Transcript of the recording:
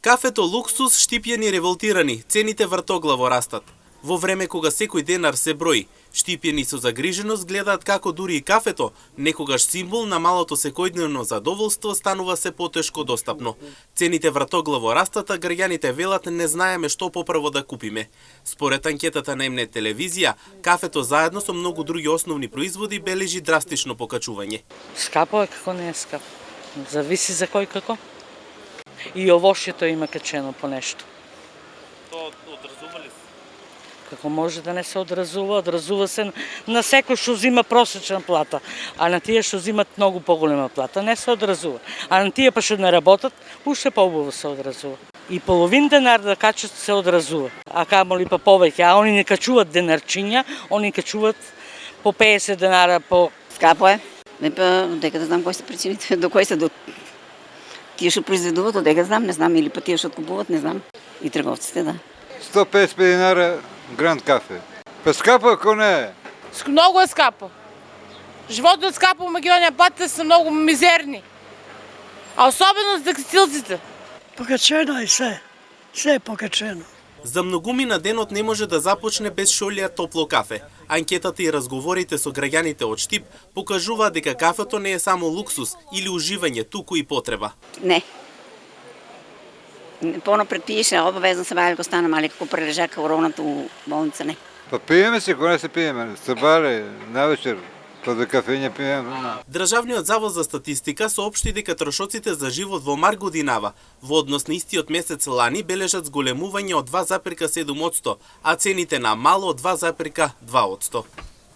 Кафето луксус, штипјани револтирани, цените вртоглаво растат. Во време кога секој денар се брои, штипјани со загриженост гледаат како дури и кафето, некогаш символ на малото секојдневно задоволство, станува се потешко достапно. Цените вртоглаво растат, а граѓаните велат не знаеме што поправо да купиме. Според анкетата на М-нет телевизија, кафето заедно со многу други основни производи бележи драстично покачување. Скапо е како не е скапо. Зависи за кој како. И овошјето има качено по нешто. Тоа одразува ли се? Како може да не се одразува? Одразува се на секој што зима просечна плата, а на тие што зимат многу поголема плата не се одразува. А на тие па што не работат, уште поубаво се одразува. И половин денар да качат се одразува. А камоли па повеќе, а они не качуваат денарчиња, они качуваат по 50 денара по... Скапо е. Не па дека да знам кои се причините, до кои се до тие што произведуваат, одека знам, не знам, или па тие што откупуваат, не знам. И трговците, да. 150 динара Гранд кафе. Па скапо ако не е. Многу е скапо. Животот е скапо, Македонија, платите се многу мизерни. А особено за текстилците. Покачено е се. Се е покачено. За многумина денот не може да започне без шолија топло кафе. Анкетата и разговорите со граѓаните од Штип покажуваат дека кафето не е само луксус или уживање, туку и потреба. Не. Понапред пиеше, обавезно се бали, ако стана мали, како прележа короната у болница, не. Па пиеме се, кога не се пиеме. Сабале, навечер, па до кафења пиеме. Државниот завод за статистика соопшти дека трошоците за живот во мар годинава во однос на истиот месец лани бележат зголемување од 2,7%, а цените на мало од 2,2%.